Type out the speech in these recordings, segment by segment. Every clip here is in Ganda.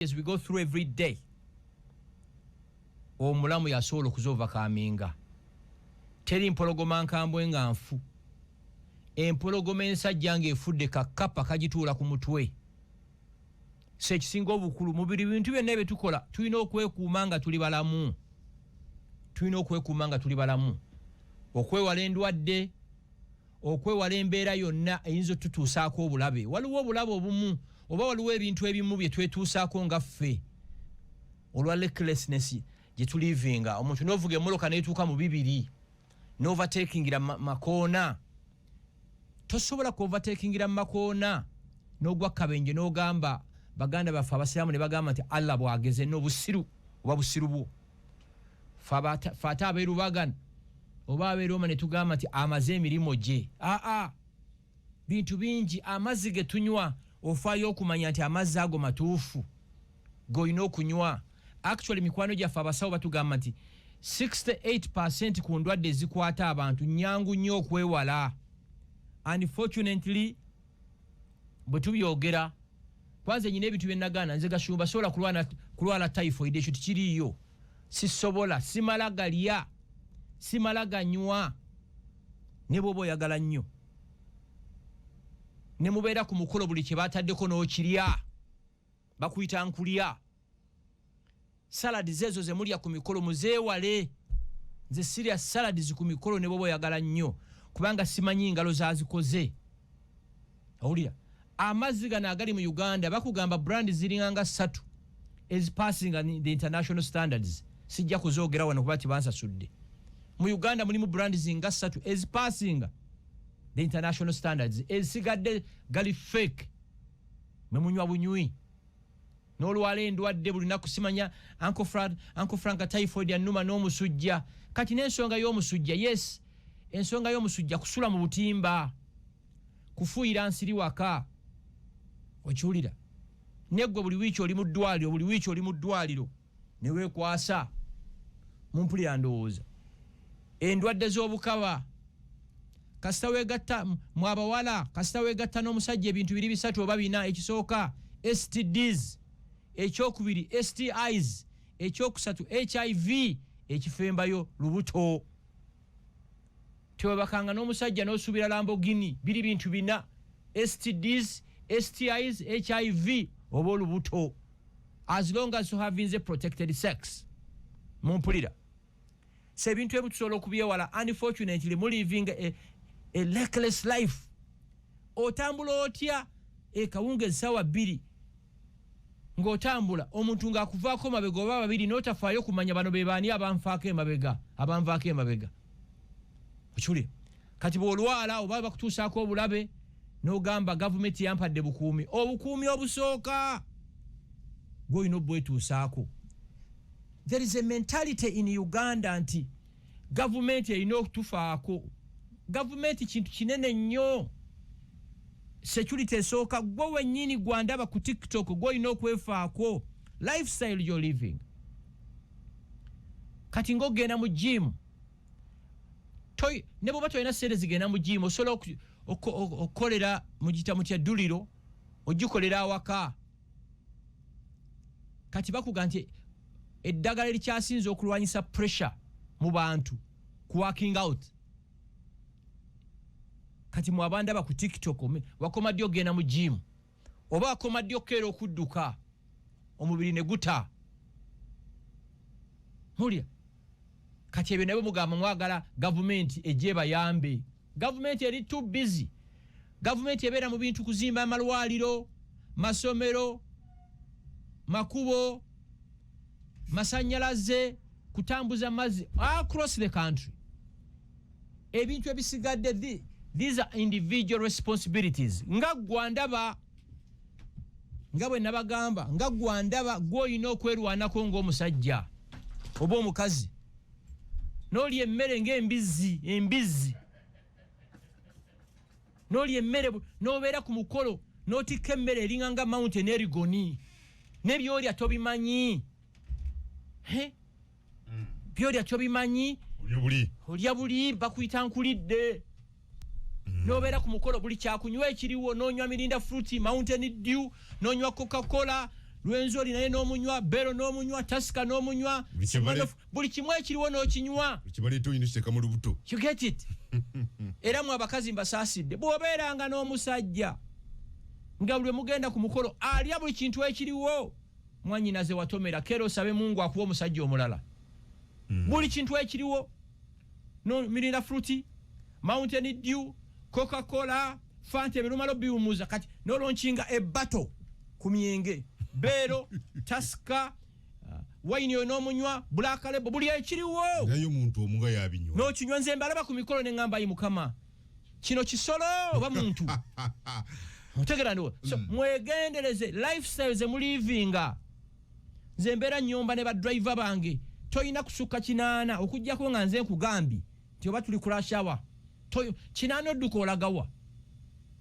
as we go through every day omulamu yasobola okuzova kaminga teri mpologoma nkambwe nga nfu empologoma ensajja ng'efudde kakapa kagituula ku mutwe sekisinga obukulu mu biri bintu byonna bye tukola tulina okwekuuma nga tuli balamu okwewala endwadde okwewala embeera yonna eyinza otutuusaako obulabe waliwo obulabe obumu oba waliwo ebintu ebimu bye twetuusaako nga ffe olwa recklessness gye tulivinga omuntu n'ovuga emmoloka n'etuuka mu bibiri n'overtakingira makoona tosobola ku-overtakingira mu makoona n'ogwa kabenje n'ogamba baganda baffe abasiraamu ne bagamba nti Allah bwageze n'obusiru oba busiru bwo fata abeerubagana oba abeeroma ne tugamba nti amaze emirimu gye bintu bingi amazzi ge tunywa ofaayo okumanya nti amazzi ago matuufu g'olina okunywa actually mikwano gyaffe abasawo batugamba nti 68% ku ndwadde ezikwata abantu nyangu nnyo okwewala. Unfortunately bwe tubyogera kwanza nyina ebintu bye nagana nze gashumba sobola kulwala typhoid ekyo tikiriyo sisobola simala galya simala ganywa ne bwoba oyagala nnyo ne mubeera ku mukolo buli kye bataddeko n'okirya bakuyita nkulya saladi zezo ze mulya ku mikolo muzeewale nze sirya saladi ku mikolo ne bwoba oyagala nnyo kubanga simanyi engalo zazikoze awulira amazzi gano agali mu Uganda bakugamba brand ziringanga 3 is passing the international standards sijja kuzoogera wano kuba tibansasudde mu Uganda mulimu brand zinga 3 is passing the international standards esigadde gali fake memunywa bunywi n'olwala endwadde bulina kusimanya Uncle Frank typhoid annuma n'omusujja kati n'ensonga y'omusujja yes ensonga y'omusujja kusula mu butimba kufuuyira nsiri waka okiwulira neggwe buli wiiki oli mu ddwaliro ne weekwasa mumpulira ndowooza endwadde z'obukaba kasita weegatta mu abawala kasita weegatta n'omusajja ebintu 2 3 oba 4 ekisooka STDs ekyokubiri STIs ekyokusatu HIV ekifembayo lubuto tewabakanga n'omusajja n'osuubira Lamborghini biri bintu 4 STDs STIs HIV oba olubuto as long as you have protected sex mumpulira se bintu ebitusobola okubyewala unfortunately mu living a reckless life otambula otya ekawunga essaawa 2 ng'otambula omuntu ng'akuvaako mabega oba babiri n'otafaayo kumanya bano be baani abanvaako emabega okiwulira kati bw'olwala oba bakutuusaako obulabe n'ogamba gavumenti yampadde bukuumi obusooka gw'olina obwetuusaako. There is a mentality in Uganda nti gavumenti erina okutufaako gavumenti kintu kinene nnyo security esooka gwe wennyini gwandaba ku TikTok gw'olina okwefaako lifestyle you're living kati ng'ogenda mu gym ne bw'oba tolina ssente zigenda mu gym osobola okukolera mu kyadduliro ogikolera awaka kati bakuga nti eddagala erikyasinza okulwanyisa pressure mu bantu ku working out kati mu abandaba ku TikTok wakomadde ogenda mu gym oba wakomadde okkeera okudduka omubiri ne guta mulya kati ebyo nabyo mugamba mwagala gavumenti ejjebayambe gavumenti eri too busy gavumenti ebeera mu bintu kuzimba amalwaliro masomero makubo masanyalaze kutambuza mazzi across the country ebintu ebisigadde these are individual responsibilities nga gwandaba nga bwe nabagamba nga gwandaba gw'olina okwerwanako ng'omusajja oba omukazi n'olya emmere ng'embizzi n'olya emmere n'obeera ku mukolo n'otikka emmere eringa nga mountain erigoni n'ebyolya tobimanyi byolya tobimanyi olya buli bakuyita nkulidde n'obeera ku mukolo buli kyakunywa ekiriwo n'onywa mirinda fruit mountain dew n'onywa Coca-Cola Lwenzoli naye n'omunywa, Bero n'omunywa, Tasika n'omunywa, buli kimwe ekiriwo n'okinywa. Kibaleeta oyina ekiteeka mu lubuto. You get it? Era mu abakazi mbasaasidde bw'obeeranga n'omusajja nga buli mugenda ku mukolo alya buli kintu ekiriwo, mwannyinaze watomera kero osabe Mungu akuwa omusajja omulala. Buli kintu ekiriwo, no Mirinda Fruity, Mountain Dew, Coca-Cola, Fanta birumalo biwumuza kati nolonchinga ebato ku myenge, Bero, Tasika, wine yo n'omunywa, Black Label, buli ekiriwo. Naye omuntu omunga yabinywa. N'okinywa nze mbalaba ku mikolo ne ngamba yi Mukama. Kino kisolo oba muntu. Mutegera ndo. So mwegendereze lifestyle ze mulivinga. Nze mbeera nnyumba ne ba driver bange. Toyina kusukka kinaana okujjako nga nze nkugambi. Nti oba tuli crash hour. Kinaana odduka olagawa.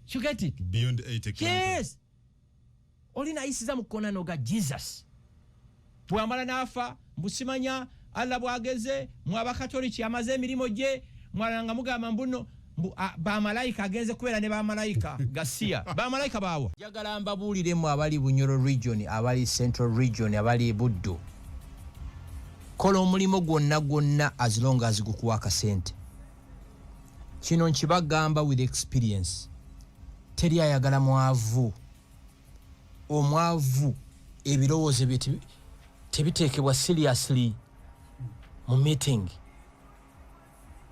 You get it? Beyond 80. Yes. Olina ayisiza mu kkonano ga Jesus. Bwamala n'afa mbusimanya Allah bwageze mu abakatoliki amaze emirimu gye mwalanga mugamba mbuno bamalayika agenze kubeera ne bamalayika gasiya bamalayika baawa. Njagala mbabuuliremu abali Bunyoro region, abali Central region, abali Buddu. Kola omulimo gwonna as long as gukuwa akasente. Kino nkibagamba with experience. Teri ayagala mwavu. Omwavu ebirowoozo bye tebiteekebwa seriously mu meeting.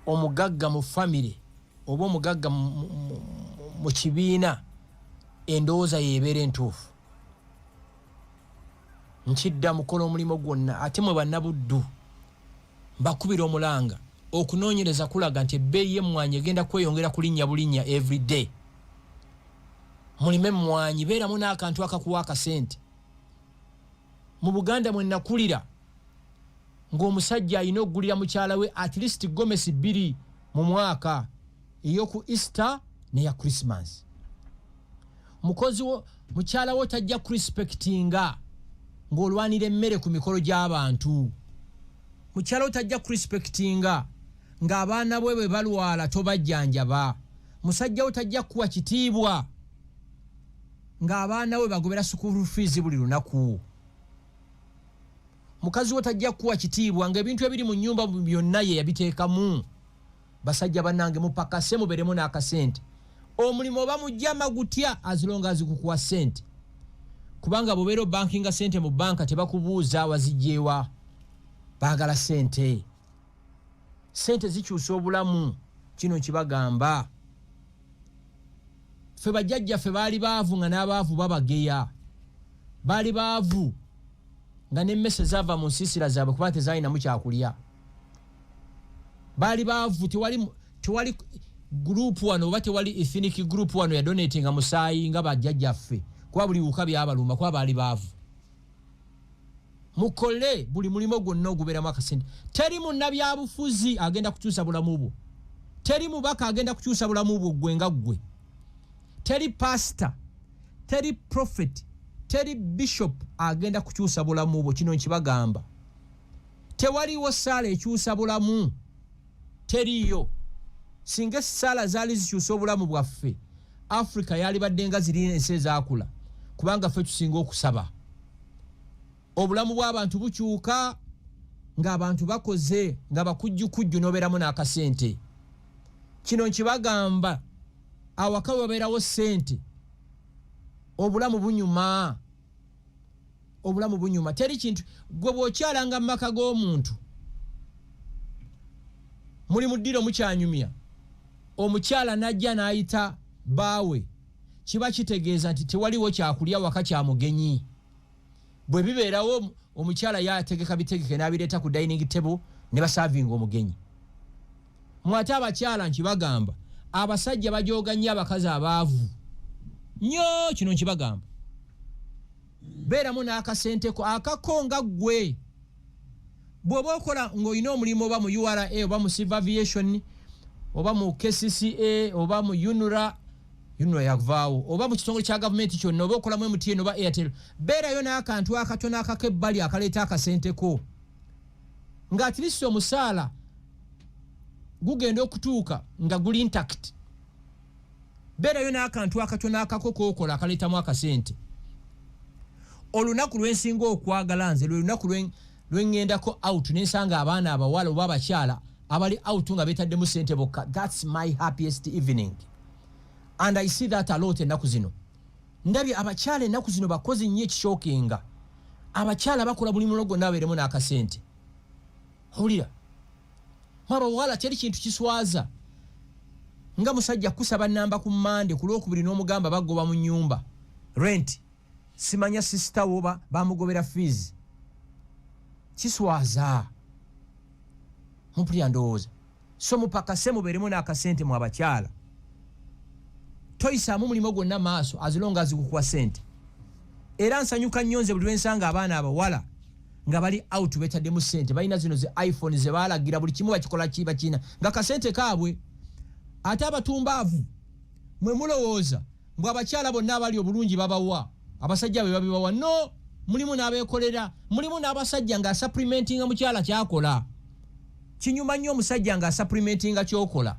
Omugagga mu family oba omugagga mu kibiina endowooza yeebeera entuufu. Nkidda mukola omulimo gwonna ate mwe bannabuddu mbakubira omulanga okunoonyereza kulaga nti ebbeeyi y'emmwanyi egenda kweyongera kulinnya bulinnya every day. Mulime mmwanyi beeramu n'akantu akakuwa akasente. Mu Buganda mwe nakulira ng'omusajja alina okugulira mukyala we at least gomesi 2 mu mwaka ey'oku Easter n'eya Christmas. Mukozi wo mukyala wo tajja kurespectinga ng'olwanira emmere ku mikolo gy'abantu. Mukyala wo tajja kurespectinga ng'abaana bwe balwala tobajjanjaba. Musajja wo tajja kuwa kitiibwa ng'abaana we bagobera school fees buli lunaku. Mukazi wo tajja kuwa kitiibwa ng'ebintu ebiri mu nnyumba byonna ye yabiteekamu. Basajja bannange mupakase muberemu n'akasente. Omulimu oba mujjama gutya as long as kukuwa sente. Kubanga bw'obeera bankinga sente mu banka tebakubuuza wazijjeewa. Baagala sente. Sente zikyusa obulamu. Kino nkibagamba. Ffe bajjajjaffe baali baavu nga n'abaavu babageya. Baali baavu nga n'emmese zaava mu nsiisira zaabwe kuba tezaalinamu kyakulya. Baali baavu tewali group wano oba tewali ethnic group wano ya donatinga musaayi nga bajjajjaffe kuba buli wuka byabaluma kuba baali baavu. Mukole buli mulimo gwonna ogubeeramu akasente. Teri munnabyabufuzi agenda kukyusa bulamu bwo. Teri mubaka agenda kukyusa bulamu bwo gwe nga ggwe. Teri pastor, teri prophet, teri bishop agenda kukyusa bulamu bwo. Kino nkibagamba. Tewaliwo sala ekyusa bulamu. Teriyo. Singa sala zaali zikyusa obulamu bwaffe, Africa yali baddenga ziri ensi ezaakula. Kubanga ffe tusinga okusaba. Obulamu bw'abantu bukyuka ng'abantu bakoze nga bakujjukujju n'obeeramu n'akasente. Kino nkibagamba. Awaka wabeerawo sente. Obulamu bunyuma. Obulamu bunyuma. Teri kintu gwe bw'okyalanga mu maka g'omuntu. Muli mu ddiro mukyanyumya. Omukyala n'ajja n'ayita baawe. Kiba kitegeeza nti tewaliwo kyakulya waka kya mugenyi. Bwe bibeerawo omukyala yategeka bitegeke n'abireeta ku dining table ne basaavinga omugenyi. Mwate abakyala nkibagamba. Abasajja bajooga nnyo abakazi abaavu. Nnyo kino nkibagamba. Beeramu n'akasente ko akakonga ggwe. Bw'oba okola ng'olina omulimu oba mu URA oba mu Civil Aviation oba mu KCCA oba mu UNRA yavaawo oba mu kitongole kya gavumenti kyonna oba okolamu MTN oba Airtel, beerayo n'akantu akatono akakebbali akaleeta akasente ko. Ng'at least omusaala gugenda okutuuka nga guli intact. Beerayo n'akantu akatono akako k'okola akaleetamu akasente. olunaku lwensinga okwagala nze lwe lunaku lwengendako out nensanga abaana abawala oba abakyala abali out nga betaddemu sente bokka. That's my happiest evening and I see that a lot ennaku zino. Ndabye abakyala ennaku zino bakozi nnyo ekishokinga. Abakyala bakola buli mulogo nabeeremu n'akasente. Hulira abawala teri kintu kiswaza nga musajja kusaba namba ku Mande ku Lwokubiri n'omugamba bagoba mu nnyumba rent simanya sister woba bamugobera fees kiswaza mpulya ndowooza. So mupakase mubeeremu n'akasente mu abakyala toyisaamu mulimo gwonna maaso azilonga azikukuwa sente. Era nsanyuka nnyo nze buli lwensanga abaana abawala nga bali out betaddemu sente balina zino ze iPhone ze baalagira buli kimu bakikola kiba kina nga kasente kaabwe. Ate abatumbaavu mwe mulowooza mbw abakyala bonna abali obulungi babawa abasajja be babibawa. No, mulimu n'abeekolera, mulimu n'abasajja nga supplementinga mukyala kyakola. Kinyuma nnyo omusajja nga supplementinga kyokola.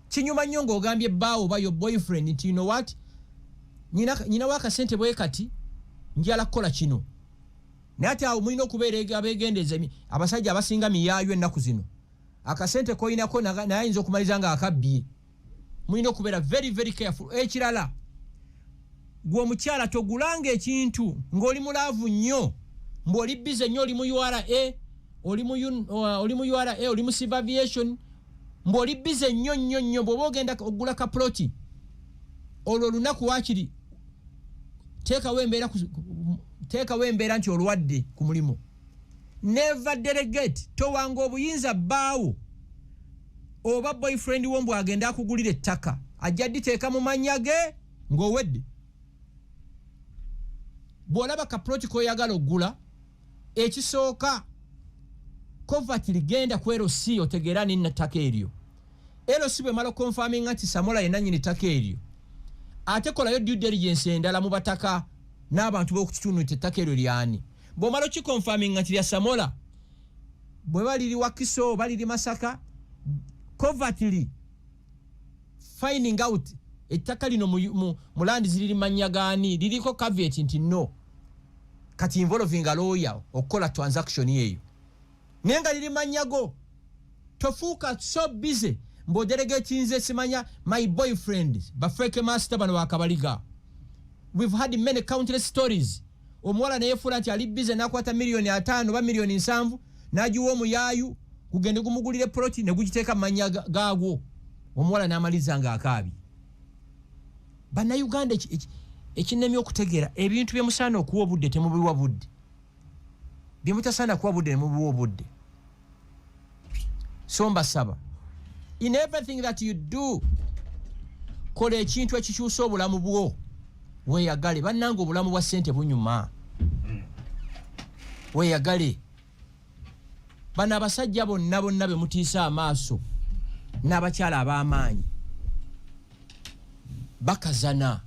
Kinyuma nnyo ng'ogambye bbaawo oba yo boyfriend nti you know what nyina wakasente bwe kati njala kukola kino. Naye ate awo mulina okubeera abeegendeeza abasajja abasinga miyaayo ennaku zino akasente koyinako naye ayinza okumaliza nga akabbye. Mulina okubeera very very careful. Ekirala gwe omukyala togulanga ekintu ng'oli mulaavu nnyo mbw'oli bize nnyo oli mu URA oli mu URA oli mu civil aviation mbw'oli bize nnyo nnyo nnyo bw'oba ogenda okugula kaploti olwo olunaku waakiri teekawo embeera nti olwadde ku mulimu. Never delegate. Towanga obuyinza bbaawo oba boyfriend wo mbw agenda akugulira ettaka ajja dditeeka mu mannya ge ng'owedde. Bw'olaba kaploti koyagala oggula ekisooka covert ligenda ku LC otegeera nina ttaka eryo. LC bwe mala confirming nti Samola yenna nnyini ttaka eryo ate kolayo due diligence endala mu bataka n'abantu b'okukitundu nti ettaka eryo lyani. Bw'omala okikonfirming nti lya Samola bwe baliri Wakiso baliri Masaka covertly finding out ettaka lino mu land ziriri mannya gaani liriko caveat nti no kati involving a lawyer okukola transaction eyo naye nga liri mannyago tofuuka so busy mb'odelegatinze simanya my boyfriend bafeke master bano bakabaliga. We've had many countless stories. Omuwala neyefuula nti ali bize n'akwata $5,000,000 oba $7,000,000 n'agiwa omuyaayu gugende gumugulire ploti ne gukiteeka mu mannya gaagwo omuwala n'amaliza ng'akaabye. Bannayuganda ekinnemye okutegeera ebintu bye musaana okuwa obudde temubiwa budde, bye mutasaana kuwa budde ne mubiwa obudde. So mbasaba in everything that you do kola ekintu ekikyusa obulamu bwo weeyagale. Bannanga obulamu bwa ssente bunyuma, weeyagale. Bano abasajja bonna be mutiisa amaaso n'abakyala ab'amaanyi bakazana.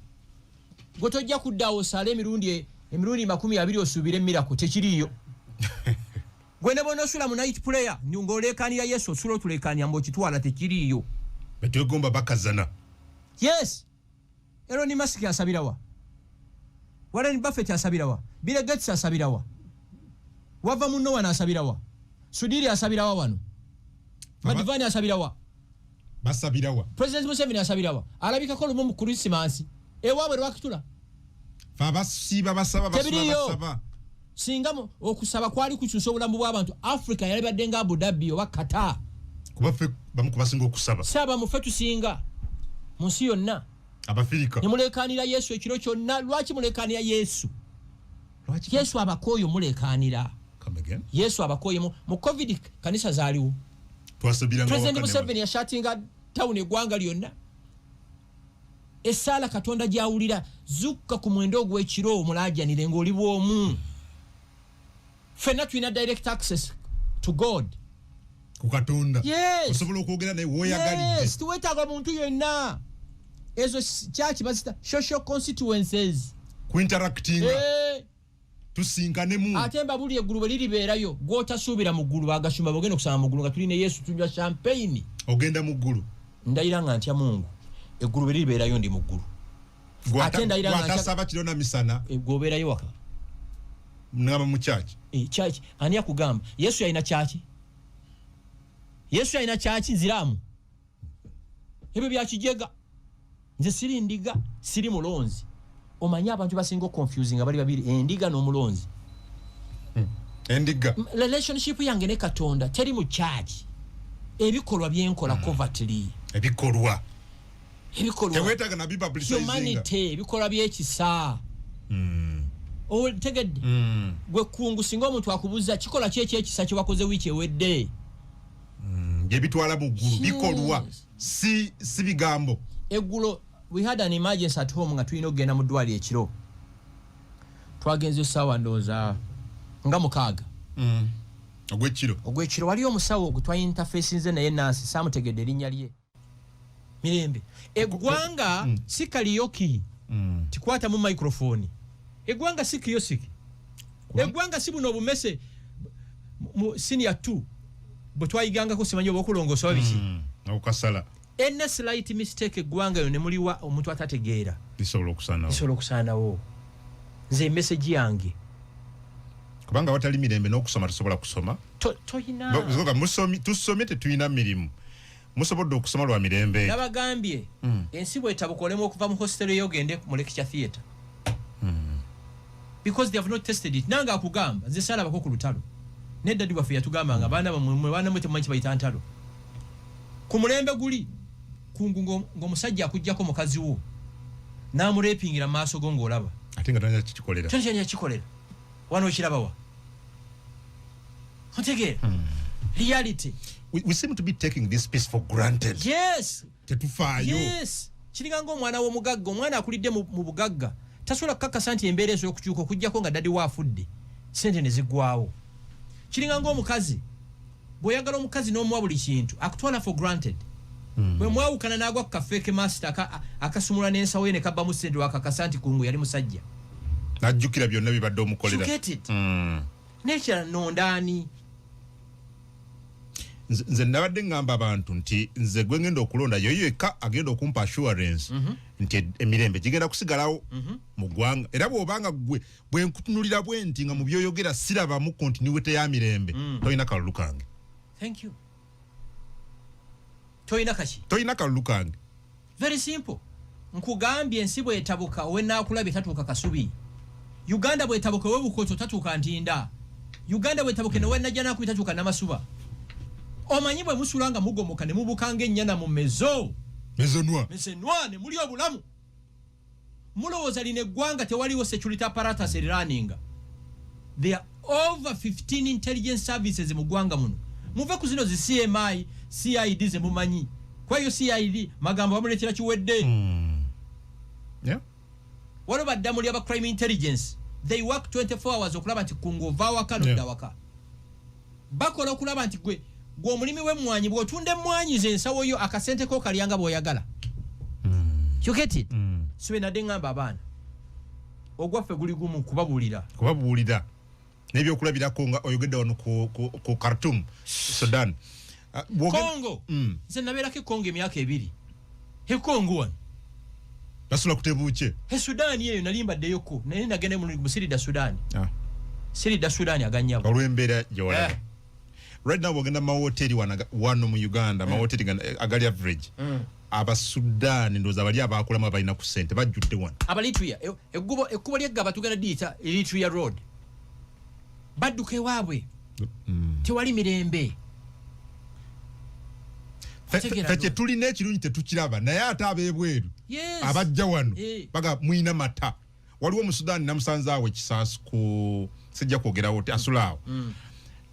Gwe tojja kuddawo osaale emirundi 20 osuubire Miracle tekiriiyo. Gwe ne bona osula mu night prayer ng'oleekaanira Yesu osula otuleekaanira mb'okitwala tekiriiyo. Betwegomba bakazana. Yes. Elon Musk asabirawa? Warren Buffett asabirawa? Bill Gates asabirawa? Wava munno wana asabirawa? Sudiri asabirawa wano? Madivani asabirawa? Basabirawa. President Museveni asabirawa? Alabikako lumu mu Christmas. Ewaabwe lwakitula. Basiba basaba. Singa okusaba kwali kukyusa obulamu bw'abantu Africa yalibadde nga Abu Dhabi oba Qatar. Kuba ffe bamu kubasinga okusaba. Saba mu ffe tusinga mu nsi yonna. Abafirika. Ne muleekaanira Yesu ekiro kyonna. Lwaki muleekaanira Yesu? Yesu abakooyo muleekaanira. Come again. Yesu abakooyo mu COVID kanisa zaaliwo. Twasabira nga President Museveni yashatinga town eggwanga lyonna. Essaala Katonda gyawulira zukka ku mwendo ogw'ekiro omulaajanire ng'oli bw'omu. Ffenna tulina direct access to God. Ku Katonda. Yes. Osobola okwogera naye w'oyagalidde. Yes. Tuweetaaga omuntu yenna. Ezo kyaki bazita social constituencies. Kuinteractinga. Tusinkanemu. Ate mbabuli eggulu bwe liribeerayo gw'otasuubira mu ggulu bagashumba bogenda okusaba mu ggulu nga tulina Yesu tunywa champagne. Ogenda mu ggulu. Ndayira nga ntya Mungu. Eggulu bwe liribeerayo ndi mu ggulu. Ate ndayira nga atasaba kiro na misana. Gwobeerayo waka. ngamba mu church church ani akugamba Yesu yalina church Yesu yalina church nziramu ebyo byakijega nze siri ndiga siri mulonzi omanya abantu basinga confusing abali babiri endiga n'omulonzi endiga relationship yange ne Katonda teri mu church ebikolwa byenkola covertly ebikolwa tewetaga na biba publicizing humanity ebikolwa byekisa tegedde gwe kungu singa omuntu akubuza kikola ki ekyekisa kye wakoze wiiki ewedde byebitwala mu ggulu bikolwa si bigambo eggulo we had an emergency at home nga tulina okugenda mu ddwali ekiro twagenze essaawa ndowooza nga 6 ogwekiro waliyo omusawo gwe twayinterfacinze naye nansi saamutegedde erinnya lye mirembe eggwanga si kaliyoki tikwata mu microphone eggwanga si kiyosiki eggwanga si buno obumese mu senior 2 bwe twayigangako simanyi oba okulongoosa oba biki okukasala ene slight mistake eggwanga yo ne muliwa omuntu atategeera bisobola okusaanawo nze message yange kubanga watali mirembe n'okusoma tusobola kusoma toyina tusomye tetulina mirimu musobodde okusoma lwa mirembe nabagambye ensi bwetabukolemu okuva mu hostel yogende mu lecture theatre because they have not tested it nanga akugamba nze salabako ku lutalo neddadi waffe yatugambanga baana mwe temumanyi kibayita ntalo ku mulembe guli kungu ng'omusajja akuggyako mukazi wo n'amurepingira mu maaso go ng'olaba ate nga tanya kikikolera wano okirabawa otegeera reality we seem to be taking this piece for granted yes tetufaayo kiringa ng'omwana w'omugagga omwana akulidde mu bugagga tasobola kukakasa nti embeera ezo okukyuka okuggyako nga dadi waafudde sente ne ziggwawo kiringa ng'omukazi bw'oyagala omukazi n'omuwa buli kintu akutwala for granted bwe mwawukana n'agwa ku kafeeke master akasumulwa n'ensawo ye ne kabba mu sente wakakasa nti kungu yali musajja najjukira byonna bibadde omukolera nekira nondaani nze nabadde ngamba abantu nti nze gwe ngenda okulonda yoyo eka agenda okumpa assurance nti emirembe gigenda kusigalawo mu ggwanga era bw'obanga gwe bwe nkutunulira bwe nti nga mu byoyogera sirabamu continuity ya mirembe tolina kalulu kange thank you tolina kalulu kange very simple nkugambye ensi bw'etabuka owe naakulabye tatuuka kasubi Uganda bw'etabuka owe bukoto tatuuka ntinda Uganda bw'etabuka nowe najja nakubi tatuuka namasuba omanyi bwe musulanga mugomoka ne mubukanga ennyana mu mezo noa ne muli obulamu mulowooza lino eggwanga tewaliwo security apparatus running there are over 15 intelligence services mu ggwanga muno muve ku zino zi CMI CID ze mumanyi kwayo CID magambo bamuletera kiwedde waliwo baddamu lyaba crime intelligence they work 24 hours okulaba nti kungu ova waka nodda waka bakola okulaba nti gwe omulimi w'emmwanyi bw'otunda emmwanyi ze ensawo yo akasente ko kalyanga bw'oyagala you get it sibe nadde ngamba abaana ogwaffe guli gumu kubabuulira n'ebyokulabirako nga oyogedde wano ku Khartoum Sudan Congo nze nabeerako Congo emyaka 2 Congo wano basula kutebuuke Sudan eyo nali mbaddeyoko naye nagenda mu Sirida Sudan Sirida Sudan aganyabo olw'embeera gye walaba right now wagenda mahoteli wano mu Uganda mahoteli agali average abasudaani ndowooza bali abaakulamu abalina ku ssente bajjudde wano abalituya ekkubo lyeggaba tugenda diyita Eritrea road badduka ewaabwe tewali mirembe fekye tulina ekirungi tetukiraba naye ate ab'ebweru abajja wano baga mwina mata waliwo omusudaani namusanzaawo ekisaasu ku sijja kwogerawo ti asulaawo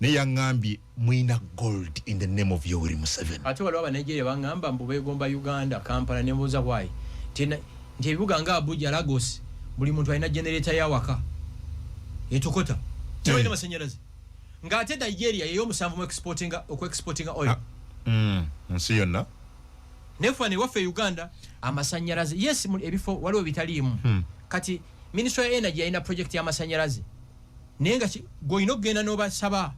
naye yaŋŋambye mwina gold in the name of Yoweri Museveni ate waliwo abanigeria baŋŋamba mbu beegomba Uganda Kampala ne mbuuza bwayi nti ebibuga nga Abuja Lagos buli muntu alina generator yawaka etokota tebalina masanyalaze ng'ate Nigeria yeyo omusanvu mu exportinga oil nsi yonna nefa ne waffe Uganda amasanyalaze yes ebifo waliwo bitaliimu kati Ministry of Energy yalina project y'amasanyalaze naye nga gw'olina okugenda n'obasaba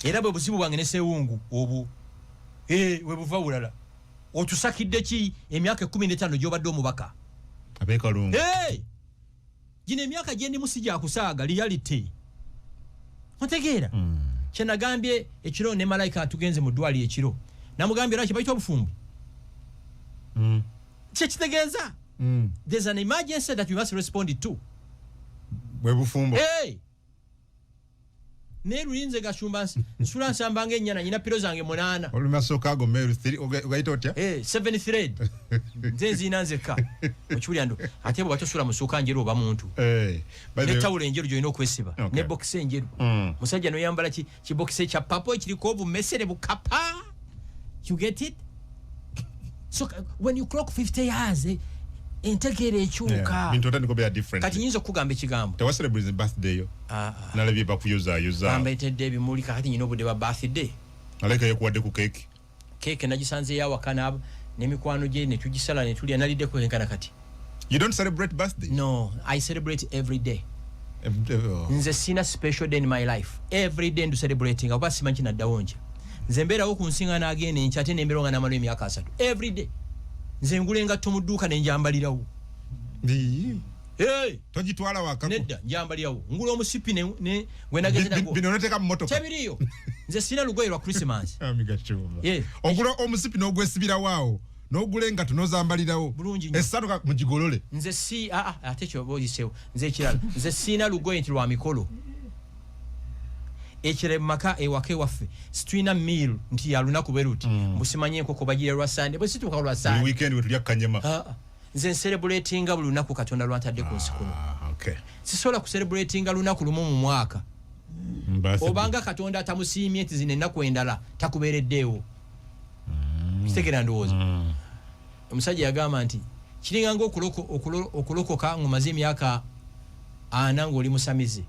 era bwe buzibu bwange ne Sewungu obwo we buva bulala otusakidde ki emyaka 15 gy'obadde omubaka abeekalungu gine emyaka gye ndi musijja kusaaga reality otegeera kye nagambye ekiro ne malayika atugenze mu ddwali ekiro namugambye lwaki bayita obufumbo kye kitegeeza there's an emergency that we must respond to bwe bufumbo ne lulinze gashumba nsula nsamba ng'ennyana nyina piro zange 8 olumasooka ago meru 3 ogayita otya 7 thread nze nzina nzeka mukiwulya ndo ate bwe batosula musuuka njeru oba muntu ne tawulo enjeru gyolina okwesiba ne bokisi enjeru musajja noyambala kibokisi kya papo ekiriko obumesere bukapa you get it so when you clock 50 years entegeera ekyuka bintu otandika obeera different kati nyinza okugamba ekigambo tewa celebrate birthday yo nalabye bakuyuza gamba etedde ebimuli kati nyina obudde bwa birthday naleka yekuwadde ku cake nagisanze yawakana n'emikwano gye ne tugisala ne tulya nalidde kwenkana kati you don't celebrate birthday no I celebrate every day nze sina special day in my life every day ndu celebrating oba simanyi naddawo nje nze mbeerawo ku nsinga n'agenda enkya ate nembeerawo nga namala emyaka 3 every day nze ngula engatto mu dduuka ne njambalirawo togitwala wakako nedda njambalirawo ngula omusipi ne gwe nageze nago bino noteeka mu motoka tebiriyo nze sina lugoye lwa Christmas ogula omusipi n'ogwesibirawo awo n'ogula engatto n'ozambalirawo essatu mugigolole nze si ate kyo boyiseewo nze ekirala nze sina lugoye nti lwa mikolo ekire maka ewake waffe situina meal nti ya lunaku beruti musimanye enkoko bagira lwa Sunday bwe situka lwa Sunday weekend wetulya kanyama nze celebratinga buli lunaku Katonda lwantadde ku nsi kuno sisobola ku celebratinga lunaku lumu mu mwaka obanga Katonda atamusiimye nti zino ennaku endala takubeereddeewo kitegeera ndowooza omusajja yagamba nti kiringa okulokoka ngumaze emyaka 4 ng'oli musamize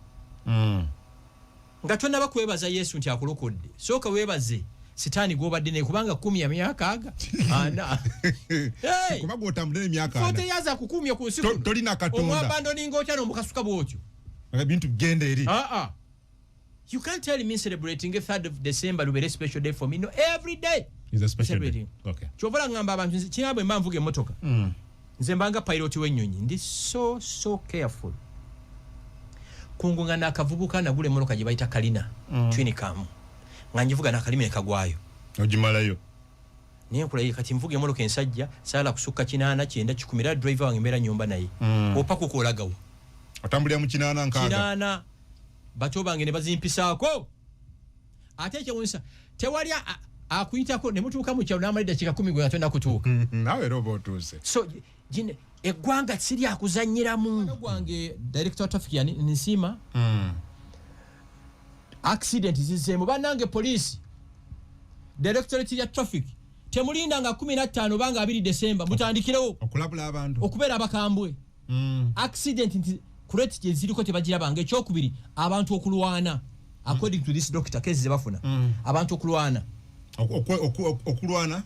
nga tonna bakwebaza Yesu nti akulokodde sooka weebaze sitaani gw'obadde naye kubanga 10 ya myaka aga 4 kubanga otambulira emyaka 40 yaza kukumya ku nsi tolina Katonda omwabandoninga otya n'omukasuka bwotyo ebintu bigenda eri you can't tell me celebrating a 3rd of December will be a special day for me no every day is a special day kyovola ngamba abantu kinabwe mbanvuga emmotoka nze mbanga pilot w'ennyonyi ndi so careful kungunga nakavubuka nagula emmotoka gye bayita kalina twini kamu nga njivuga nakalimire kagwayo ogimalayo naye nkulaye kati nvuga emmotoka ensajja sala kusukka 8 9 10 driver wange mbeera nyumba naye opa kukolagawo otambulira mu 8 9 bato bange ne bazimpisaako ate ekyewunsa tewali akuyitako ne mutuuka mu kyalo n'amalidde dakika 10 gwe atonna kutuuka nawe robo otuuse so jine eggwanga siri akuzanyiramu gwange director of traffic yani Nsima accident zizeemu bannange police directorate ya traffic temulinda nga 15 banga 2 December mutandikirewo okulabula abantu okubeera abakambwe accident nti kureti gye ziriko tebagirabanga ekyokubiri abantu okulwana according to this doctor kezi ze bafuna abantu okulwana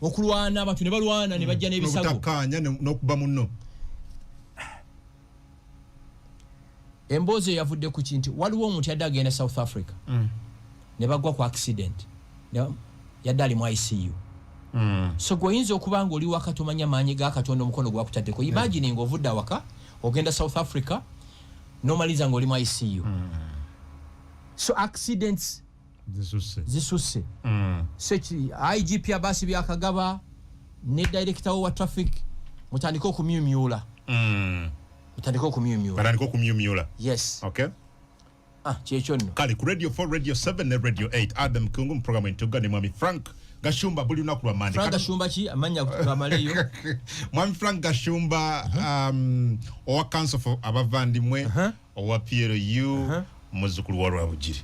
okulwana abantu ne balwana ne bajja n'ebisago okutakanya n'okuba munno emboozi yavudde ku kintu waliwo omuntu yadde agenda South Africa ne bagwa ku accident yadde ali mu ICU so goyinza okuba nga oli waka tomanya maanyi ga Katonda omukono gwakutaddeko imagine ng'ovudde awaka ogenda South Africa nomaliza ng'oli mu ICU so accidents zisusse so IGP abasi byakagaba ne director wa traffic mutandika okumyumyula batandika okumyumyula yes okay kyekyo nno kale ku radio 4 radio 7 ne radio 8 Adam Kungu mu program entuga ne mwami Frank Gashumba buli lunaku lwa Monday. Frank Gashumba ki amanya gamaleyo. Mwami Frank Gashumba owa council for abavandimwe owa PLU muzukulu wa Rwabugiri.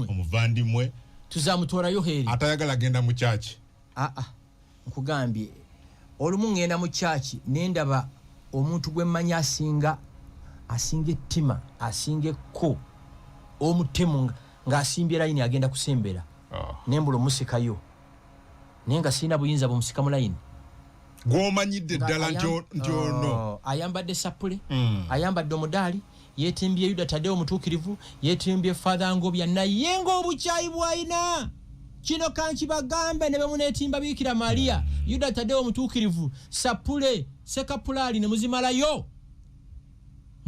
Omuvandimwe tuzamutorayo heri. Atayagala genda mu church. Nkugambye olumu ngenda mu church nendaba omuntu gwe manya asinga ettima asinge ko omutemu nga asimbye line agenda kusembera nembulo musikayo nenga sina buyinza bumusika mu line gwomanyidde ddala ntono ayambadde sapule ayambadde omudali yetimbye Yuda Tadeo mutuukirivu yetimbye Father Ngobya naye ng'obukyayi bwayina kino kanki bagambe ne bemunetimba Bikira Maria Yuda Tadeo mutuukirivu sapule sekapulali ne muzimalayo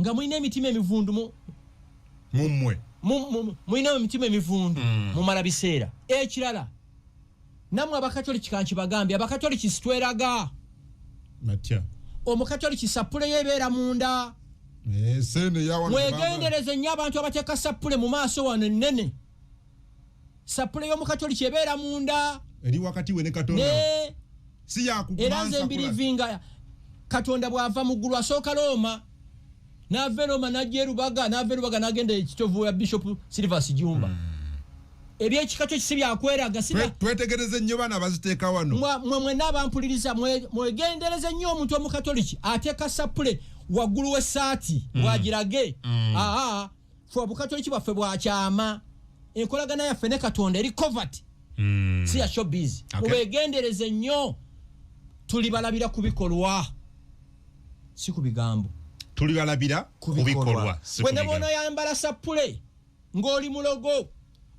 nga mulina emitima emivundu mummwe mulina emitima emivundu mumala biseera ekirala namwe abakatoliki kankibagambye abakatoliki sitweraga matya omukatoliki sapule yebeera munda mwegendereze nnyo abantu abateeka sapule mu maaso wano ennene sapule y'omukatoliki ebeera munda eri wakati we ne Katonda si yakugumansa era nze mbirivinga Katonda bw'ava mu ggulu asooka Roma n'ava Roma n'ajja Rubaga n'agenda ekitovu ya Bishop Silvers Jumba ebyekikatoliki si byakweraga twetegereze nnyo bana baziteeka wano mwe n'abampuliriza mwegendereze nnyo omuntu omukatoliki ateeka sapule waggulu w'essaati bwagirage fe obukatoliki bwaffe bwakyama enkolagana yaffe ne Katonda eri covert si ya showbiz mubegendereze nnyo tulibalabira ku bikolwa si ku bigambo tulibalabira ku bikolwa wena bona yambala sapule ng'oli mulogo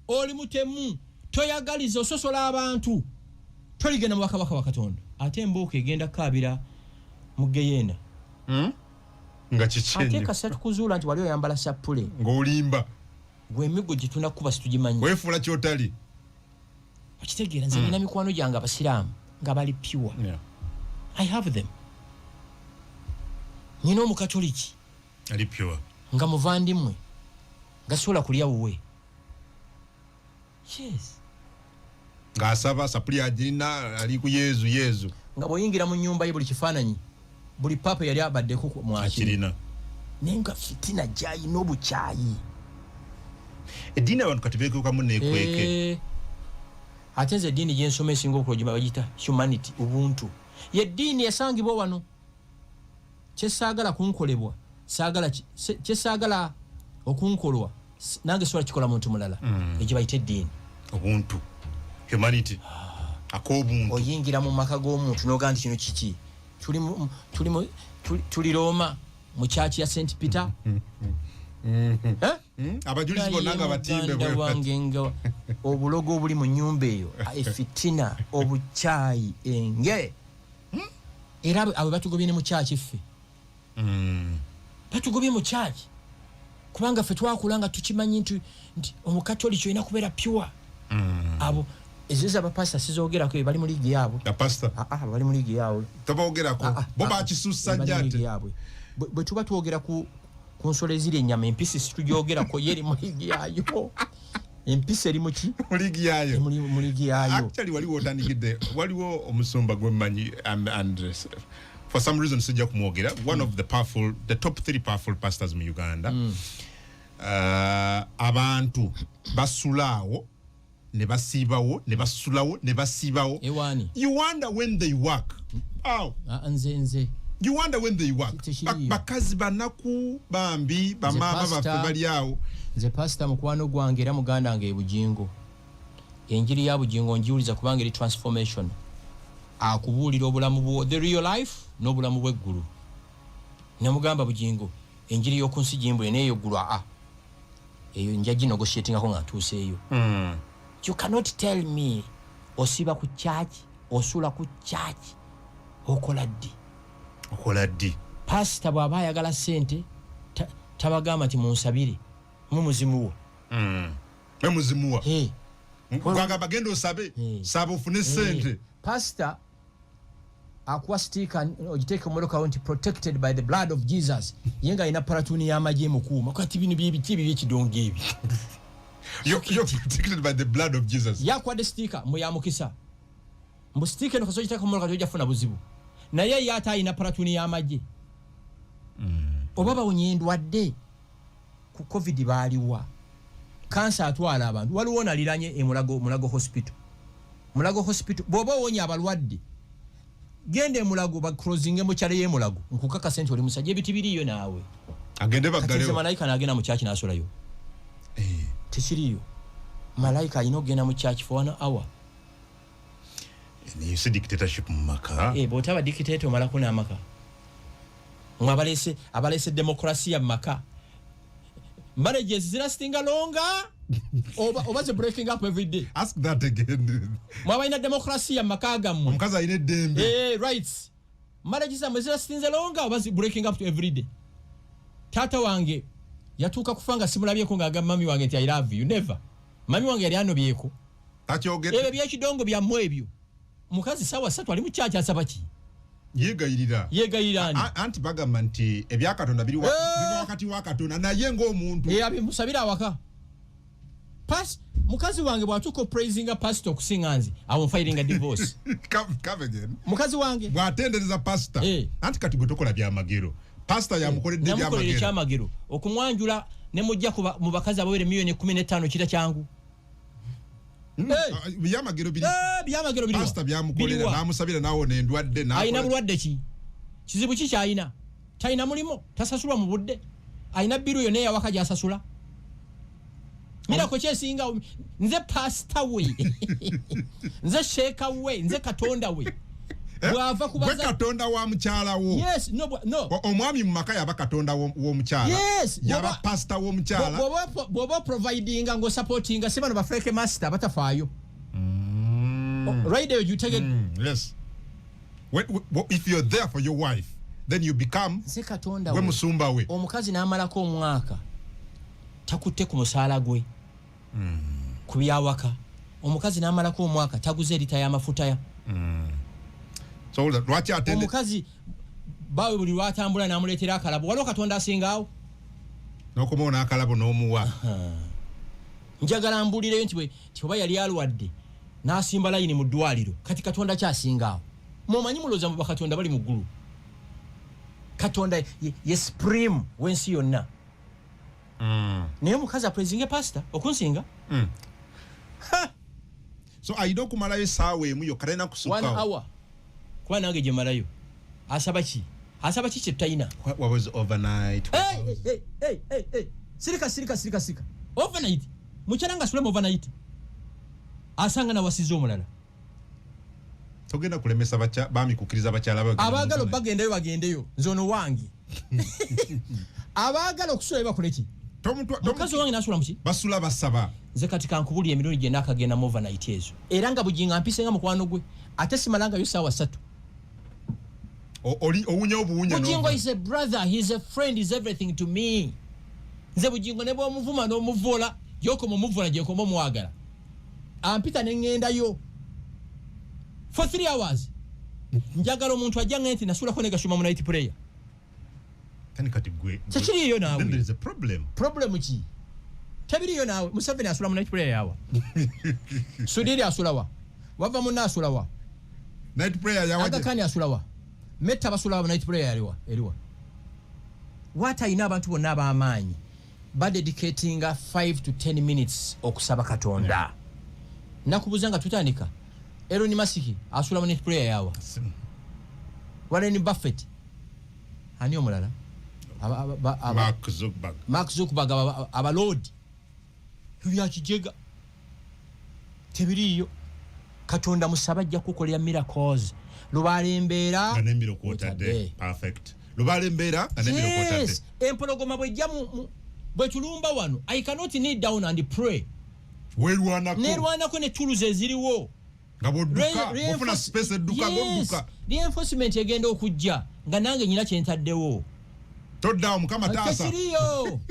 oli mutemu toyagaliza ososola abantu toligenda mu bakabaka wa Katonda ate embuuka egenda kaabira mu Geyena nga kichenye ate kasatu kuzuula nti wali oyambala sapule ng'olimba gwe emigo gye tunakuba situgimanyi weefuula kyotali okitegeera nze nina mikwano gyange abasiraamu nga bali pure I have them nina omukatoliki ali pure nga muvandimwe nga sola kulya wuwe yes ng'asaba sapuli agirina ali ku yezu nga bw'oyingira mu nnyumba ye buli kifaananyi buli papa yali abaddeko mwakirina naye nga fitina gy'ayina obukyayi eddiini abantu kati beekuukamu neekweke ate nze eddiini gyensoma esinga okulogima bagiyita humanity ubuntu yeddiini esangibwa wano kyesaagala kunkolebwa kyesaagala okunkolwa nange sobola kikola muntu mulala egye bayita eddiini obuntu humanity ak'obuntu oyingira mu maka g'omuntu n'ogaa nti kino kiki tuli Roma mu kyaki ya St Peter abajulizi bonna nga batimbe wange obulogo obuli mu nnyumba eyo efitina obukyayi enge era abo batugobye ne mu kyaki ffe batugobye mu kyaki kubanga ffe twakula nga tukimanyi nti omukatoliki olina kubeera pure abo ezo abapasita sizoogerako bali mu liigi yaabwe bali mu liigi yaabwe toboogerako bo bakisussa njate bwe tuba twogera ku nsolo eziri ennyama empisi situgyogerako ye eri mu liigi yaayo empisi eri muki mu liigi yaayo mu liigi yaayo actually waliwo otandikidde waliwo omusumba gwe mmanyi and for some reason sijja kumwogera one of the top 3 powerful pastors mu Uganda abantu basulaawo ne basiibawo ne basulawo ne basiibawo you wonder when they work nze you wonder when they work bakazi banaku bambi bamama baffe bali awo nze pastor mukwano gwange era muganda nge ebujingo enjiri ya bujingo njiwuliza kubanga eri transformation akubuulira obulamu bwo the real life n'obulamu bw'eggulu namugamba bujingo enjiri y'oku nsi jimbule n'eyo ggulu eyo nja ginogoshietingako nga ntuuseeyo you cannot tell me osiba ku church osula ku church okola ddi pastor bw'aba ayagala ssente tabagamba nti munsabire mumuzimuwo memuzimuwa gwanga bagenda osabe saba ofune ssente pastor akuwa stika ogiteeka omolokawo nti protected by the blood of Jesus ye nga alina paratuni y'amagye mukuuma kati bino biki byekidongo ebi you're protected by the blood of Jesus yakwadde stika muyamukisa mbu stika eno kasozi taka omoloka tojja funa buzibu naye yata alina paratuni y'amagye oba bawonye endwadde ku covid baaliwa kansa atwala abantu waliwo naliranye mulago hospital bw'oba owonye abalwadde gende emulago bakrozinge mu kyalo y'emulago nkukakasa nti oli musajja ebiti biriyo naawe agende baggalewo malayika n'agenda mu kyaki n'asolayo tekiriyo malayika alina okugenda mu kyaki for 1 hour niyo si dictatorship mu maka bw'otaba dictator omalako n'amaka abalese demokrasiya mu maka marriages zirasitinga longa oba ze breaking up every day ask that again mwabalina demokrasiya mu maka gammwe omukazi alina eddembe rights marriages zamwe zirasitinze longa oba zi breaking up every day tata wange yatuuka kufanga simulabyeko ng'agamba mami wange nti I love you. Never. Mami wange yali anobyeko. Ebyo by'ekidongo byammwe ebyo. Mukazi sawa 3 ali mu kyakya asaba ki? Yegayirira. Anti bagamba nti ebyakatonda biri wakati wa Katonda naye ng'omuntu. Abimusabira awaka. Mukazi wange bwatuko praising a pastor okusinga nzi awo filing a divorce. Come again. Mukazi wange bwatendereza pastor. Anti kati gwe tokola byamagero. Pastor yamukoledde byamagero. Okumwanjula ne mujja mu bakazi abawere milioni 15 kita kyangu. Byamagero biri. Byamagero biri. Pastor byamukolera namusabira nawo n'endwadde nawo. Ayina bulwadde ki? Kizibu ki kyayina? Tayina mulimo, tasasulwa mu budde. Ayina biru yone yawaka gyasasula. Mira ko kyesinga nze pastor we. Nze sheeka we, nze Katonda we. Bwava kubaza Katonda wa mukyala wo. Yes, no. Omwami mu maka yaba Katonda wo mukyala. Yes, yaba pastor wo mukyala. Bobo providing ngo supporting sebano ba fake master batafaayo. Right there you take it. Yes. If you're there for your wife, then you become Katonda we musumba we. Omukazi n'amalako omwaka takutte ku musaala gwe. Kubyawaka. Omukazi n'amalako omwaka taguze lita ya mafuta ya. So lwaki atende omukazi bawe buli lwatambula namuleetera akalabo waliwo Katonda asingaawo n'okumona akalabo n'omuwa. Njagala mbulireyo nti oba yali alwadde n'asimba layini mu ddwaliro kati Katonda kyasingaawo. Mumanyi mulooza mu bakatonda bali mu ggulu. Katonda ye supreme w'ensi yonna. Naye omukazi apresinga pastor okunsinga. So ayina okumalayo essaawa emu yokka talina kusukkawo. 1 hour. Kwa nange gye malayo. Asaba ki kye tutayina. What was overnight? Hey. Sirika. Overnight. Mukyala nga asula overnight. Asanga na wasizo omulala. Togenda kulemesa baami kukkiriza bakyala bagenda. Abaagala bagendeyo nzono wange. Abaagala okusula bakole ki? Mukazi wange nasula muki? Basula basaba. Nze kati kankubuli emirundi gye nakagenda mu overnight ezo. Era nga bujinga mpisenga mukwano gwe. Ate simalanga yo sawa 3. Owunya obuwunya no. Bujingo is a brother, he's a friend, he's everything to me. Nze bujingo ne bw'omuvuma n'omuvola yoko mumuvola gye komo mwagala. Ampita ne ngenda yo for 3 hours. Njagala omuntu ajja ngenti nasulako ne gashuma mu night prayer. Kati gwe. Tekiriyo naawe. Then there is a problem. Problem ki? Tabiriyo naawe. Museveni asula mu night prayer yawa. Sudiri asulawa. Wava munna asulawa. Night prayer yawa. Aga kani asulawa. Metta basulawa night prayer eriwa. What ayina abantu bonna ab'amaanyi badedicating 5 to 10 minutes okusaba Katonda. Nakubuza nga tutandika. Elon Musk asula mu night prayer yawa. Warren Buffett. Ani omulala? Mark Zuckerberg abalodi. Byakijega. Tebiriyo. Katonda musabajja kukolera miracles. Lubalembeera anemiro kwotadde. Perfect. Lubalembeera anemiro kwotadde. Yes. Empologoma bwe tulumba wano. I cannot kneel down and pray. Nerwanako ne tools eziriwo. Ofuna space edduka godduka. Reinforcement egenda okujja nga nange nyina kyentaddewo. Todda omukama taasa.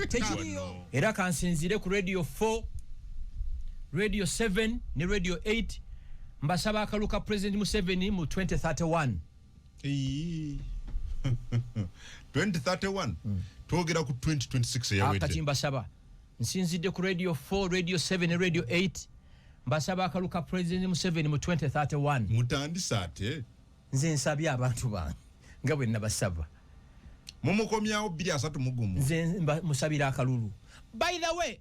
Tekiriyo. Era kansinzire ku Radio 4, Radio 7 ne Radio 8 mbasaba akaluka President Museveni mu 2031. 2031. Twogera ku 2026 yawedde. Akati mbasaba. Nsinzidde ku Radio 4, Radio 7 ne Radio 8 mbasaba akaluka President Museveni mu 2031. Mutandisa ate. Nze nsabye abantu bange nga bwe nabasaba. Mumukomyawo 2 mugumu. Nze musabira akalulu. By the way,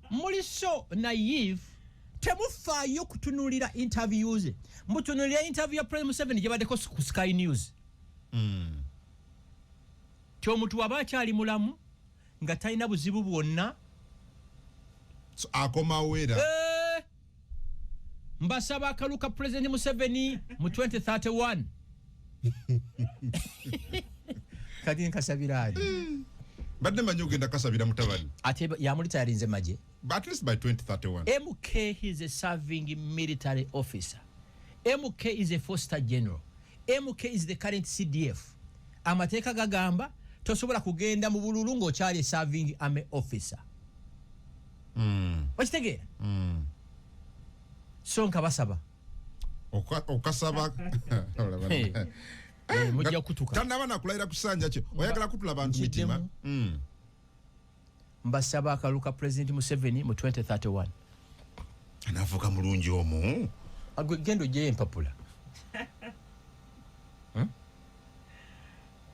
muli so naive temufaayo kutunulira interviews. Mutunulira interview ya President Museveni gye baddeko ku Sky News. Omuntu aba akyali mulamu nga talina buzibu bwonna. So akomawo era. Mbasaba akaluka President Museveni mu 2031. Kati nkasabira ali. Badde manyi ogenda kasabira mutabani. Ate yamulita yalinze maje. But at least by 2031. MK is a serving military officer. MK is a 4-star general. MK is the current CDF. Amateeka gagamba tosobola kugenda mu bululu ng'okyali serving army officer. Okitegeera? So nka basaba okasaba mujja kutuka tanaba nakulayira kusanja kye oyagala kutula bantu mitima. Mbasaba akaluka President Museveni mu 2031 anavuga mulungi omu gendo gye empapula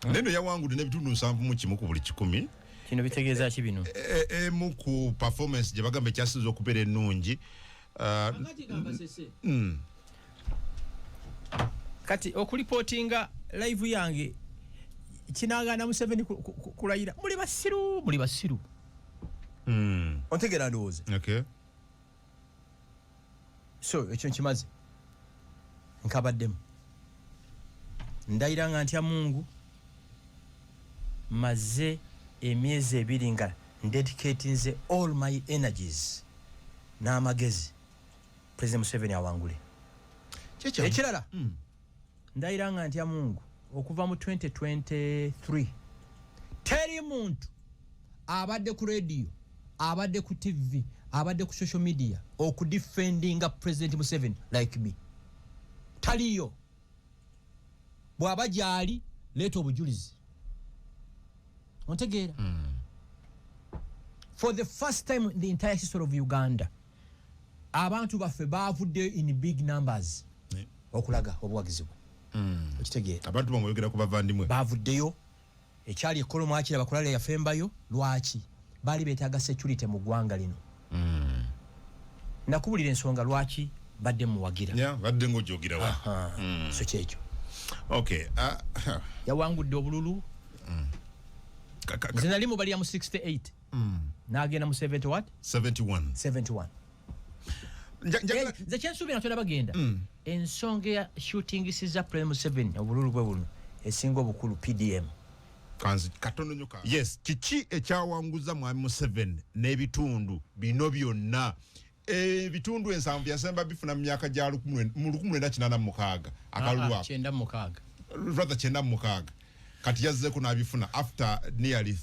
neno yawangude n'ebitundu 7 mu kimu ku buli 10. Kino bitegeeza ki bino? Emu ku performance gye bagamba ekyasiza okubeera ennungi. Kati okulipotinga live yange kinagana Museveni kulayira muli basiru. Ontegera ndowooza. Okay. So ekyo nkimaze nkabaddemu ndayira nga ntya Mungu maze emyezi 2 nga dedicatinze all my energies n'amagezi President Museveni awangule. Ekirala ndayira nga ntya Mungu okuva mu 2023 teri muntu abadde ku radio abadde ku TV abadde ku social media okudefendinga President Museveni like me. Taliyo. Bwaba gyali leeta obujulizi. Ontegeera? For the first time in the entire history of Uganda, abantu baffe baavuddeyo in big numbers okulaga obuwagizi bwe. Okitegeera? Abantu bamwogera ku bavandimwe baavuddeyo ekyali ekkolo mwakira bakulala yafembayo. Lwaki? Baali beetaaga security mu ggwanga lino. Nakubulira ensonga lwaki badde muwagira. badde ng'ojogira wa. So kyekyo. Okay. Yawangudde obululu. Nze nali mu bali ya mu 68. N'agenda mu 70 what? 71. Nze kyensuubira ntola bagenda. Ensonga ya shooting siza President Museveni obululu bwe buno esinga obukulu PDM. Katono nyoka. Yes, kiki ekyawanguza mwami Museveni n'ebitundu bino byonna. Bitundu ensanvu yasemba bifuna mu myaka gya 1986 akalulwa. 96. Rather 96. Kati yazzeko n'abifuna after nearly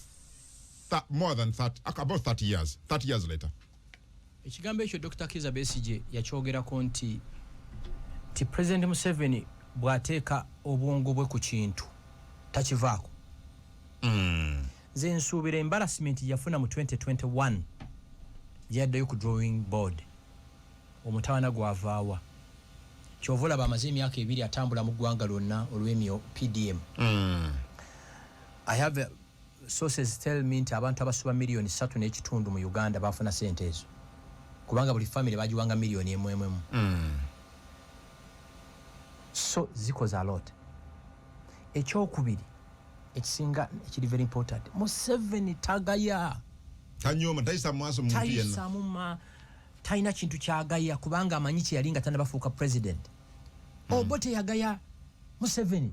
more than 30, about 30 years. 30 years later. Ekigambo ekyo Dr. Kizza Besigye yakyogerako nti President Museveni bw'ateeka obwongo bwe ku kintu takivaako. Nze nsuubira embarrassment yafuna mu 2021 yaddayo ku drawing board omutawana gwavaawa kyova olaba amaze emyaka 2 atambula mu ggwanga lyonna olw'emyo PDM. I have sources tell me nti abantu abasuba miliyoni 3.5 mu Uganda bafuna sente ezo kubanga buli family bagiwanga miliyoni 1. So zikoze a lot. Ekyokubiri ekisinga ekiri very important, Museveni tagaya tanyoma tayisa mwaso muntu yenna tayisa muma tayina kintu kyagaya kubanga amanyi kye yalinga tanabafuuka president. Obote yagaya Museveni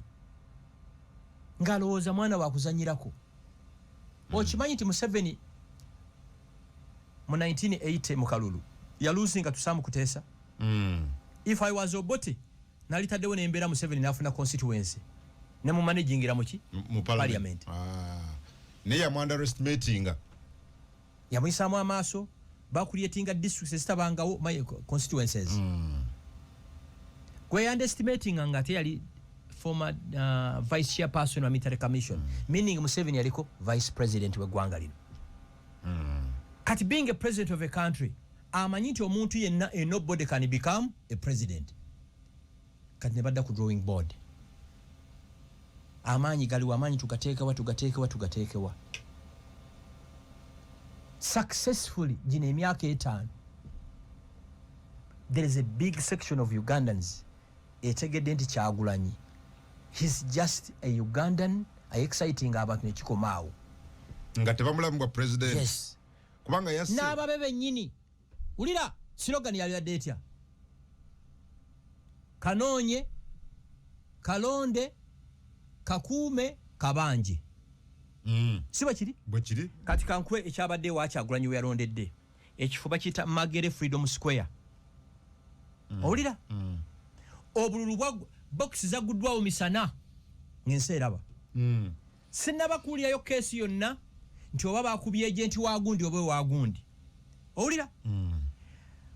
ngalowooza mwana wa kuzanyirako. Okimanyi nti Museveni mu 1980 mu kalulu yaluzinga tusamu kuteesa. If I was Obote nalitaddewo n'embeera Museveni n'afuna constituency ne mu managing muki mu parliament. Ne ya mu underestimating yamuyisaamu amaaso bakuliyetinga districts ezitabangawo my constituencies. Kwe underestimating nga ate yali former vice chairperson wa military commission, meaning Museveni yaliko vice president w'eggwanga lino. Kati being a president of a country amanyi nti omuntu yenna nobody can become a president. Kati ne badda ku drawing board. Amaanyi galiwa, amaanyi tugateekewa successfully gino emyaka 5. There is a big section of Ugandans etegedde nti Kyagulanyi he's just a Ugandan exciting abantu nekikomaawo nga tebamulamu bwa president. Yes. Kubanga yasi n'ababebe nnyini ulira slogan yali etya kanoonye kalonde kakuume kabanje. Siba kiri? Bwe kiri. Kati kankwe ekyabadde wa Kyagulanyi we yalondedde ekifuba kita Magere Freedom Square. Owulira? Obululu bwa box zaguddwawo misana ng'ensi eraba. sinnabakuulirayo keesi yonna nti oba bakubye ejenti wa gundi oba wa gundi owulira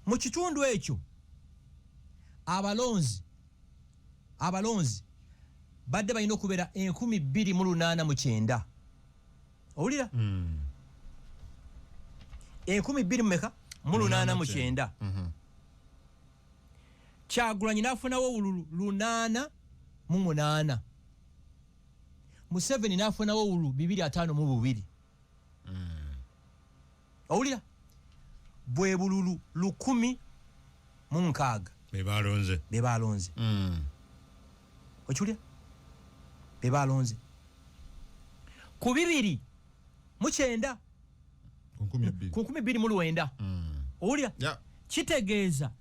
mu kitundu ekyo abalonzi badde balina okubeera 2,289 owulira 2,289 Kyagulanyi n'afunawo obululu 808 Museveni n'afunawo obululu 252 owulira bwe bululu 1,006 bebalonze okiwulira bebalonze ku 2,900 ku 2,209 owulira kitegeeza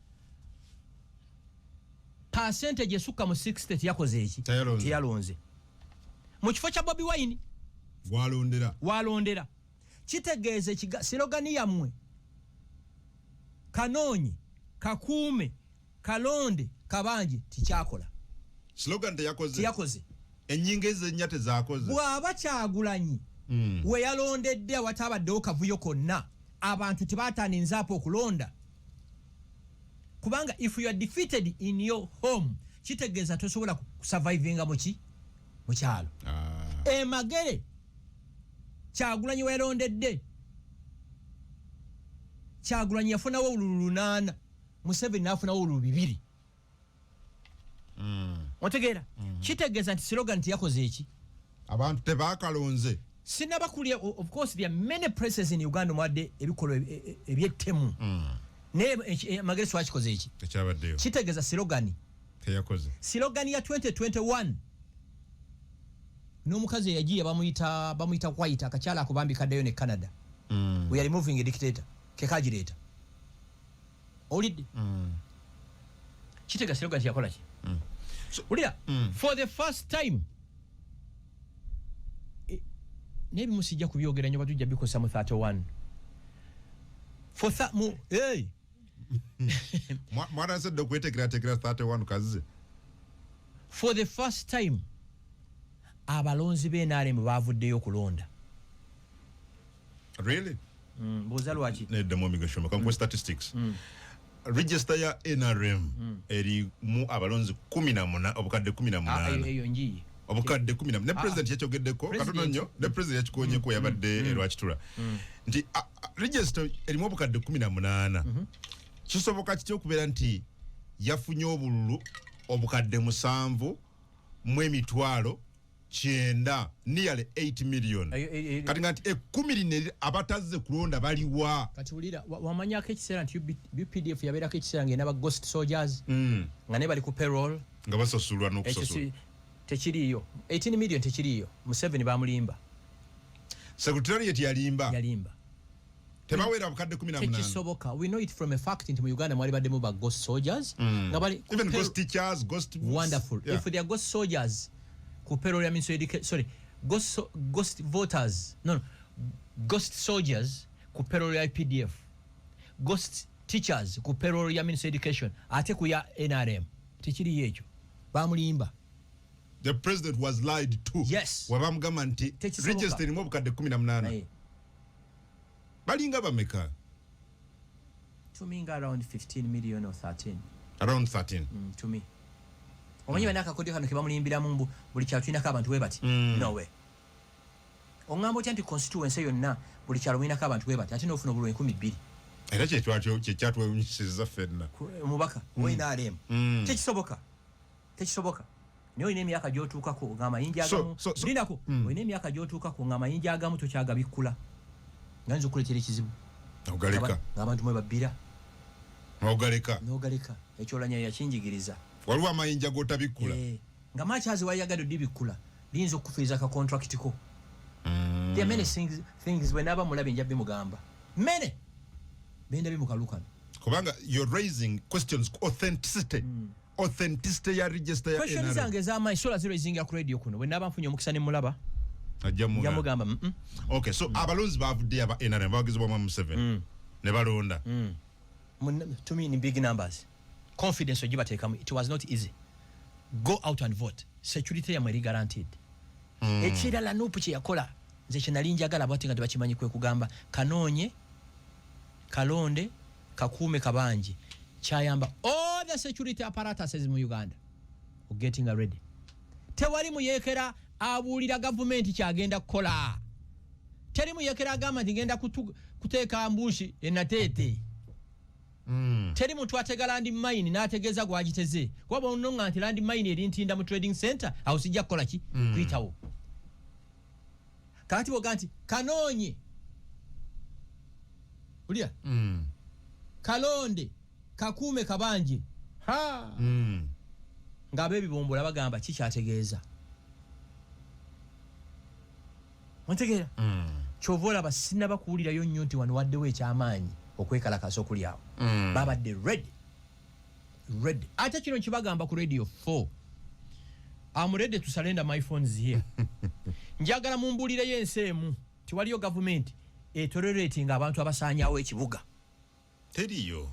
percentage esukka mu 60 tiyakoze eki tiyalonze mu kifo kya Bobi Wine walondera kitegeeza sirogani yammwe kanoonye kakuume kalonde kabanje tikyakola slogan teyakoze ennyingo ezennya tezakoze bw'aba Kyagulanyi we yalondedde awatabaddewo kavuyo konna abantu tebatandinzaapo okulonda kubanga if you are defeated in your home kitegeeza tosobola kusurvivinga mu kyalo emagere Kyagulanyi we yalondedde Kyagulanyi yafunawo obululu 8 Museveni n'afunawo obululu 2 otegeera kitegeeza nti slogan tiyakoze eki abantu tebakalonze sinnabakulya of course there are many places in Uganda mwadde ebikolo ebyettemu naye magere swakikoze eki tekyabaddeyo kitegeeza slogan teyakoze slogan ya 2021 n'omukazi eyagiye bamuyita White akakyala akubambi kaddayo ne Canada we are removing a dictator kekagireeta olidde kitegeeza slogan yakola ki ulira for the first time nebi musijja kubyogera nyo batujja bikosa mu 31 mwana sedde okwetegera 31 kazize for the first time abalonzi b'NRM bavuddeyo okulonda really buuza lwaki nedda mu migashoma kankuwa statistics register ya NRM eri mu abalonzi 18 obukadde 18 eyo njiye obukadde 18 ne president yakyogeddeko katono nnyo ne president yakikonyeko yabadde lwakitula nti register erimu obukadde 18 kisoboka kityo okubeera nti yafunye obululu obukadde 7 mu emitwalo 9 nearly 8 million kati ngati 10 abatazze kulonda baliwa kati ulira wamanyako ekiseera nti UPDF yabeerako ekiseera ng'ena ba ghost soldiers nga ne bali ku payroll nga basasulwa n'okusasulwa tekiriyo 18 million tekiriyo Museveni bamulimba secretariat yalimba tebawera bukadde 18 tekisoboka we know it from a fact nti mu Uganda mwali baddemu ba ghost soldiers nga bali even ghost teachers ghost wonderful if they are ghost soldiers ku payroll ya Ministry of Education sorry ghost voters no ghost soldiers ku payroll ya PDF ghost teachers ku payroll ya Ministry of Education ate ku ya NRM tekiriyo ekyo bamulimba. The president was lied to. Yes. Wabamugamba nti register ni obukadde 18. Balinga bameka? To me around 15 million or 13. Around 13. To me. Omanyi banaka kodi kano kebamulimbira mu buli kyalo kinako abantu webati. No way. Ongambo nti constituency yonna buli kyalo winako abantu webati ate n'ofuna obululu 12. Era kyetwatwewunyisiza ffenna. Omubaka NRM. Tekisoboka. Niyo ine myaka gyotuukako nga amayinja agamu linako ine emyaka gyotuukako nga amayinja agamu tokyagabikkula nga nzo kuletera ekizibu ogaleka ng'abantu mwe babbira n'ogaleka ekyolanya yakinjigiriza waliwo amayinja g'otabikkula nga makyazi wayagadde oddibikkula liyinza okukufiiriza ka contract ko there are many things bwe naaba mulabe nja bimugamba mene benda bimukalukano kubanga you're raising questions authenticity ya register ya NRM. Question zange ez'amaanyi sola zero ezinga ku radio kuno bwe naaba nfunye omukisa ne mulaba jamugamba okay so abalonzi bavudde aba NRM bagezebwa mu 7 ne balonda to me in big numbers confidence ogibateekamu it was not easy go out and vote security yamwe eri guaranteed ekirala Nuupu kye yakola nze kye nali njagala bw'ate nga tebakimanyi kwe kugamba kanoonye kalonde kakuume kabanje kyayamba all the security apparatuses mu Uganda getting ready tewali muyekera abuulira gavumenti kyagenda kukola teri muyekera agamba nti ngenda kuteeka ambushi enateete teri muntu atega land mine n'ategeeza gwagiteze kuba ononga nti land mine eri ntinda mu trading center awo sijja kukola ki kuyitawo kati boga nti kanoonye ulya kalonde kakuume kabanje ng'ab'ebibombola bagamba kikyategeeza ontegeera kyova basina bakuwulirayo nnyo nti wano waddewo ekyamaanyi okwekalakasa okuli awo babadde ready ate kino kibagamba ku radio 4 I'm ready to surrender my phones here njagala mumbuulireyo ensi emu tiwaliyo gavumenti etolerating abantu abasaanyawo ekibuga teriyo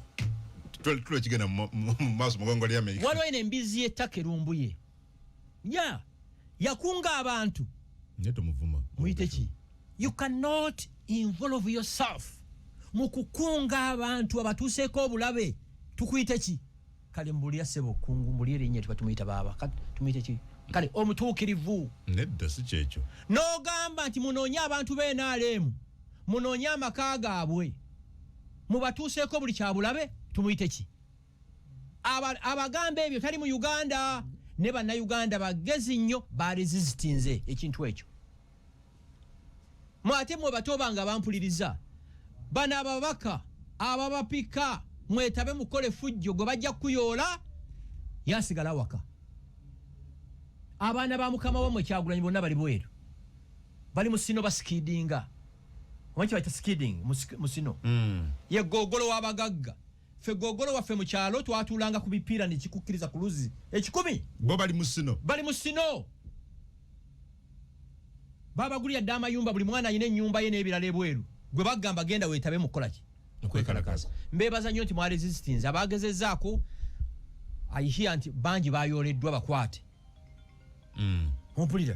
tulo kigenda mu maaso mugongo lya Amerika waliwo eno embizi y'ettaka erumbuye yakunga abantu neto muvuma muyite ki you cannot involve yourself mu kukunga abantu abatuuseeko obulabe tukuyite ki kale mbulira sebo kungu mbulira erinnya tumuyita baaba tumuyite ki kale omutuukirivu nedda si kyekyo n'ogamba nti munoonye abantu b'NRM munoonye amaka gaabwe mubatuuseeko buli kyabulabe tumuyite ki abagamba ebyo tali mu Uganda ne bannayuganda bagezi nnyo baresistinze ekintu ekyo mwate mwe batobanga bampuliriza bano ababaka ababapika mwetabe mukole fujjo gwe bajja kuyoola yasigala waka abaana ba mukama wamwe Kyagulanyi bonna bali bweru bali musino baskidinga omanyi bayita skiding musino ye gogolo w'abagagga fe gogolo waffe mu kyalo twatuulanga ku bipiira ne kikukkiriza ku luzi ekikumi bo bali musino babagulira dda amayumba buli mwana ayina ennyumba ye n'ebirala ebweru gwe bagamba genda weetabe mu kukola ki okwekalakaza mbeebaza nnyo nti mwa resistance abagezezzaako ayihiya nti bangi bayooleddwa bakwate ompulira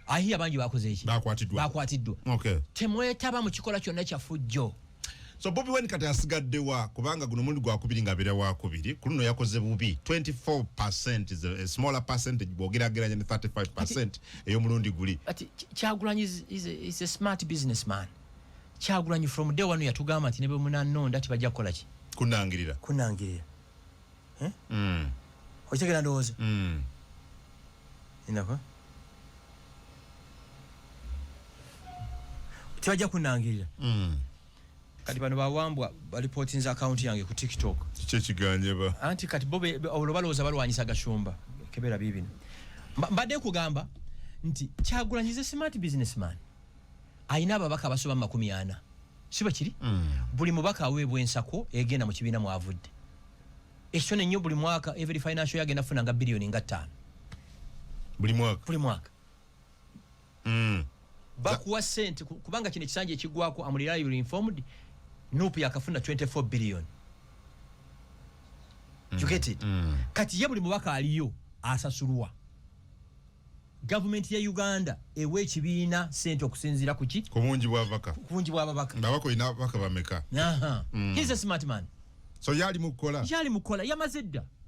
ayihiya bangi bakoze eki bakwatiddwa temwetaba mu kikola kyonna kyafujjo so Bobi Wine kati asigaddewa kubanga guno mulundi gwakubiri ng'abeera wakubiri ku luno yakoze bubi 24% is a smaller percentage bwogerageranya ne 35% ey'omulundi guli ati Kyagulanyi is a smart businessman Kyagulanyi from day one yatugamba nti ne bwe munannonda ati bajja kukola ki kunangirira okitegera ndowooza inako tibajja kunangirira kati bano bawambwa balipotinza account yange ku TikTok kiki kiganye ba anti kati bobe olubalooza balwanyisa gashumba kebera bibino mbadde kugamba nti Kyagulanyi is a smart businessman ayina ababaka basoba 40 siba kiri buli mubaka aweebwa ensako egenda mu kibiina mwavudde ekyo nnyo buli mwaka every financial year agenda funa nga billion nga 5 buli mwaka bakuwa sente kubanga kino ekisanja ekigwako amulira you informed Nuupu yakafuna 24 billion you get it kati ye buli mubaka aliyo asasulwa government ya Uganda ewe ekibiina sente okusinzira ku ki ku bungi bw'ababaka ndabako ina baka bameka he's a smart man so yali mukola yamaze dda